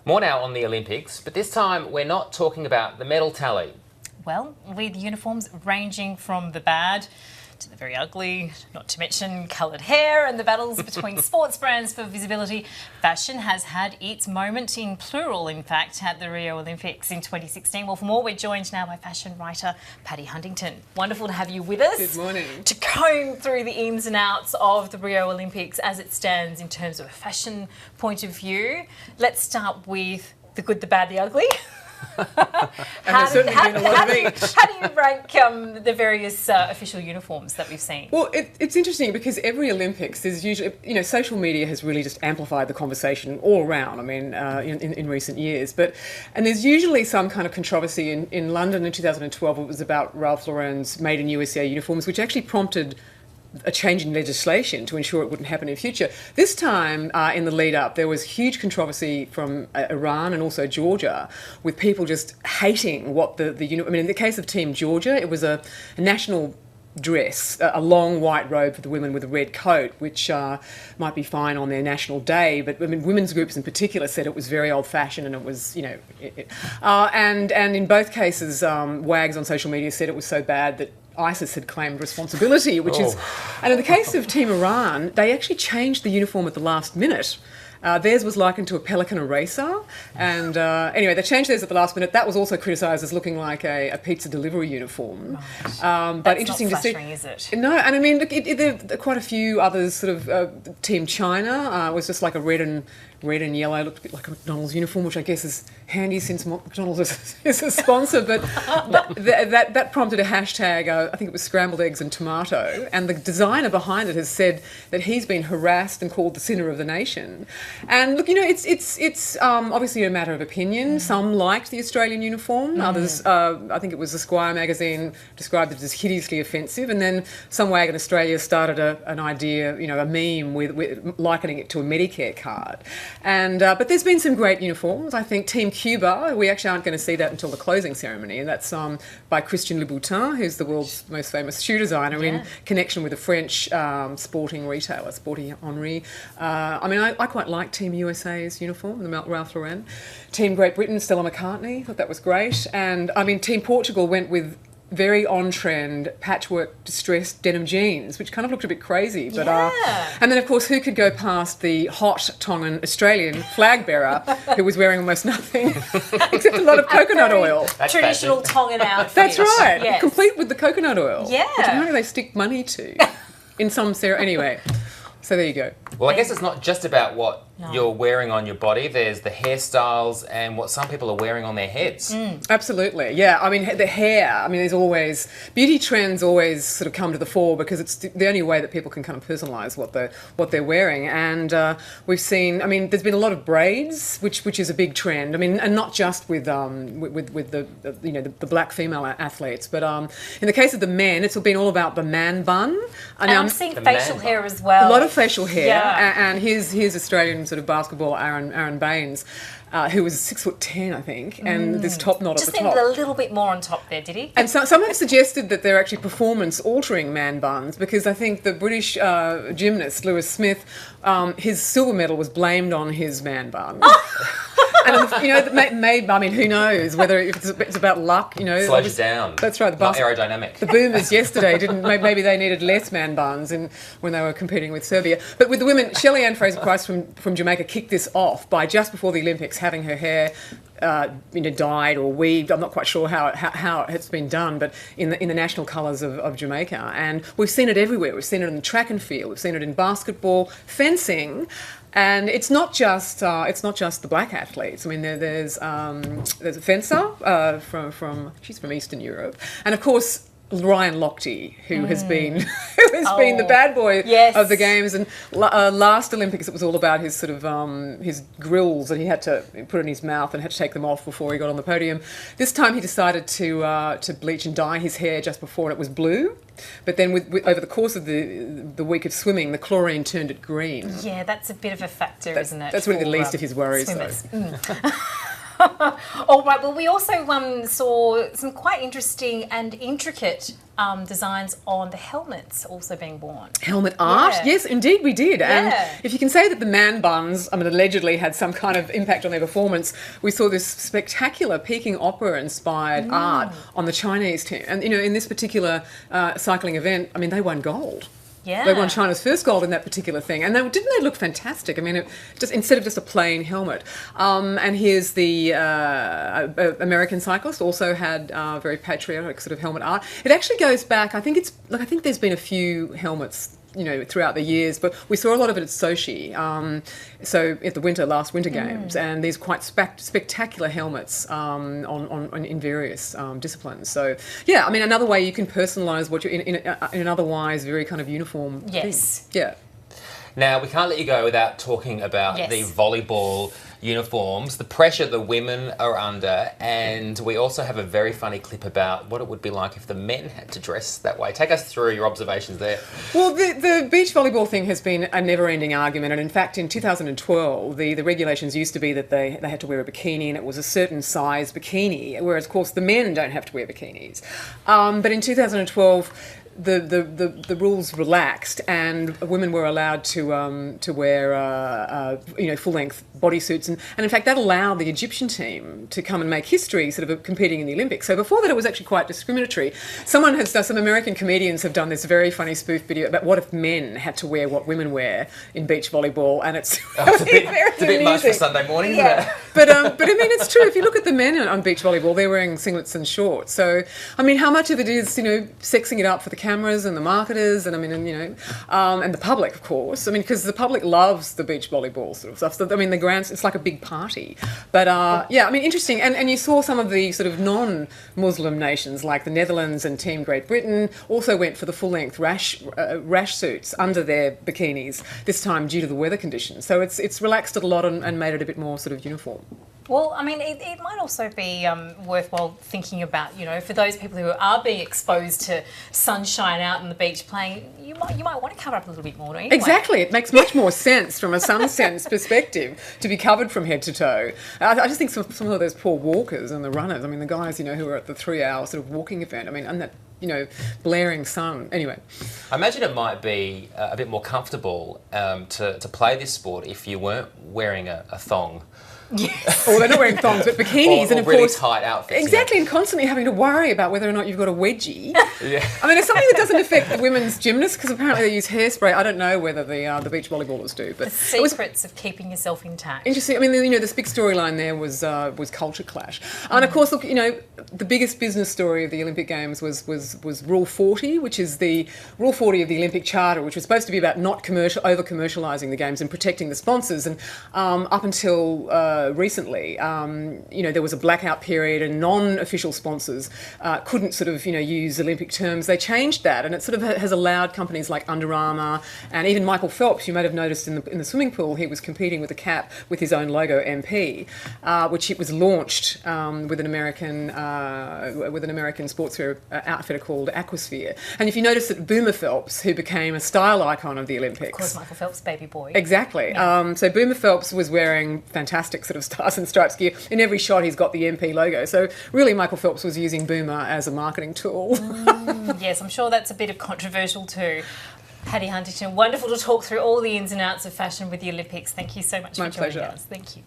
More now on the Olympics, but this time we're not talking about the medal tally. Well, with uniforms ranging from the bad to the very ugly, not to mention coloured hair and the battles between sports brands for visibility, fashion has had its moment, in plural in fact, at the Rio Olympics in 2016. Well, for more, we're joined now by fashion writer Paddy Huntington. Wonderful to have you with us. Good morning. To comb through the ins and outs of the Rio Olympics as it stands in terms of a fashion point of view. Let's start with the good, the bad, the ugly. How do you rank the various official uniforms that we've seen? Well, it's interesting because every Olympics is usually, social media has really just amplified the conversation all around. I mean, in recent years, and there's usually some kind of controversy. In London in 2012, it was about Ralph Lauren's Made in USA uniforms, which actually prompted a change in legislation to ensure it wouldn't happen in future. This time, in the lead up, there was huge controversy from Iran and also Georgia, with people just hating what the uniform. I mean, in the case of Team Georgia, it was a national dress, a long white robe for the women with a red coat, which might be fine on their national day, but I mean, women's groups in particular said it was very old-fashioned, and it was, and in both cases, wags on social media said it was so bad that ISIS had claimed responsibility, which is... And in the case of Team Iran, they actually changed the uniform at the last minute. Theirs was likened to a pelican eraser, and anyway, they changed theirs at the last minute. That was also criticised as looking like a pizza delivery uniform. Right. But interesting not to flattering, see. Is it? No, and I mean, look, there are quite a few others. Sort of Team China was just like a red and yellow, looked a bit like a McDonald's uniform, which I guess is handy since McDonald's is a sponsor. But that prompted a hashtag. I think it was scrambled eggs and tomato, and the designer behind it has said that he's been harassed and called the sinner of the nation. And look, it's obviously a matter of opinion. Some liked the Australian uniform. Others, I think it was Esquire magazine, described it as hideously offensive. And then some wag in Australia started an idea, a meme with likening it to a Medicare card. And but there's been some great uniforms. I think Team Cuba, we actually aren't going to see that until the closing ceremony, and that's by Christian Louboutin, who's the world's most famous shoe designer, in connection with a French sporting retailer, Sporty Henri. I mean, I quite like Team USA's uniform, the Ralph Lauren. Team Great Britain, Stella McCartney, thought that was great. And I mean, Team Portugal went with very on-trend patchwork distressed denim jeans, which kind of looked a bit crazy. But and then, of course, who could go past the hot Tongan Australian flag bearer who was wearing almost nothing except a lot of coconut oil. That's traditional Tongan outfit. That's right, yes. complete with the coconut oil. Yeah. Which apparently they stick money to in some anyway. So there you go. Well, I guess it's not just about what you're wearing on your body. There's the hairstyles and what some people are wearing on their heads. Absolutely, yeah. I mean, the hair, there's always... Beauty trends always sort of come to the fore because it's the only way that people can kind of personalise what they're wearing. And we've seen... there's been a lot of braids, which is a big trend. And not just with the black female athletes, but in the case of the men, it's been all about the man bun. And I'm seeing facial hair as well. A lot of facial hair. Yeah. And here's Australian sort of basketball Aaron Baines, who was 6'10", I think, and this top knot at the top. Just needed a little bit more on top there, did he? And some have suggested that they're actually performance-altering man buns, because I think the British gymnast Lewis Smith, his silver medal was blamed on his man bun. And who knows whether it's about luck, Slows you down. That's right. Not aerodynamic. The boomers yesterday maybe they needed less man buns when they were competing with Serbia. But with the women, Shelley-Ann Fraser-Price from Jamaica kicked this off by just before the Olympics having her hair dyed or weaved. I'm not quite sure how it's been done, but in the national colours of Jamaica. And we've seen it everywhere. We've seen it in the track and field. We've seen it in basketball, fencing. And it's not just the black athletes. There's a fencer she's from Eastern Europe, and of course Ryan Lochte, who has been been the bad boy of the games. And last Olympics, it was all about his sort of his grills that he had to put in his mouth and had to take them off before he got on the podium. This time he decided to bleach and dye his hair just before, and it was blue. But then over the course of the week of swimming, the chlorine turned it green. Yeah, that's a bit of a factor, isn't it? That's really the least of his worries, though. All right, well, we also saw some quite interesting and intricate designs on the helmets also being worn. Helmet art? Yeah. Yes, indeed we did. Yeah. And if you can say that the man buns, allegedly had some kind of impact on their performance, we saw this spectacular Peking opera-inspired art on the Chinese team. And, in this particular cycling event, they won gold. Yeah. They won China's first gold in that particular thing, and didn't they look fantastic? Just instead of just a plain helmet. And here's the American cyclist also had very patriotic sort of helmet art. It actually goes back. I think there's been a few helmets, throughout the years, but we saw a lot of it at Sochi, so at the last winter games, and these quite spectacular helmets in various disciplines. So yeah, another way you can personalise what you're in an otherwise very kind of uniform Yes. thing. Yeah. Now, we can't let you go without talking about the volleyball uniforms, the pressure the women are under, and we also have a very funny clip about what it would be like if the men had to dress that way. Take us through your observations there. Well, the beach volleyball thing has been a never-ending argument, and in fact in 2012 the regulations used to be that they had to wear a bikini, and it was a certain size bikini, whereas of course the men don't have to wear bikinis. But in 2012 the rules relaxed, and women were allowed to wear full length bodysuits, and in fact that allowed the Egyptian team to come and make history, sort of competing in the Olympics. So before that it was actually quite discriminatory. Some American comedians have done this very funny spoof video about what if men had to wear what women wear in beach volleyball, and it's it's a bit much for Sunday morning, isn't it? But it's true. If you look at the men on beach volleyball, they're wearing singlets and shorts. So how much of it is sexing it up for the cameras and the marketers, and and the public, of course. Because the public loves the beach volleyball sort of stuff. So, it's like a big party. But interesting. And you saw some of the sort of non-Muslim nations like the Netherlands and Team Great Britain also went for the full-length rash suits under their bikinis this time due to the weather conditions. So it's relaxed it a lot and made it a bit more sort of uniform. Well, it might also be worthwhile thinking about, for those people who are being exposed to sunshine out on the beach playing, you might want to cover up a little bit more, don't you? Exactly. It makes much more sense from a sun-sense perspective to be covered from head to toe. I just think some of those poor walkers and the runners, the guys, who are at the 3-hour sort of walking event, and that, blaring sun. Anyway. I imagine it might be a bit more comfortable to play this sport if you weren't wearing a thong. Yes. Or they're not wearing thongs, but bikinis, or and of really course tight outfits. Exactly, and constantly having to worry about whether or not you've got a wedgie. Yeah. It's something that doesn't affect the women's gymnasts because apparently they use hairspray. I don't know whether the beach volleyballers do, but the secrets of keeping yourself intact. Interesting. This big storyline there was culture clash, and of course, look, the biggest business story of the Olympic Games was Rule 40, which is the Rule 40 of the Olympic Charter, which was supposed to be about not over commercialising the games and protecting the sponsors. And up until recently, there was a blackout period, and non-official sponsors couldn't sort of use Olympic terms. They changed that, and it sort of has allowed companies like Under Armour and even Michael Phelps. You might have noticed in the swimming pool he was competing with a cap with his own logo, MP, which it was launched with an American sportswear outfitter called Aquasphere. And if you notice that Boomer Phelps, who became a style icon of the Olympics, of course, Michael Phelps, baby boy. Exactly. Yeah. So Boomer Phelps was wearing fantastic sort of Stars and Stripes gear. In every shot he's got the MP logo. So really Michael Phelps was using Boomer as a marketing tool. Yes, I'm sure that's a bit of controversial too. Hattie Huntington, wonderful to talk through all the ins and outs of fashion with the Olympics. Thank you so much for joining us. Thank you.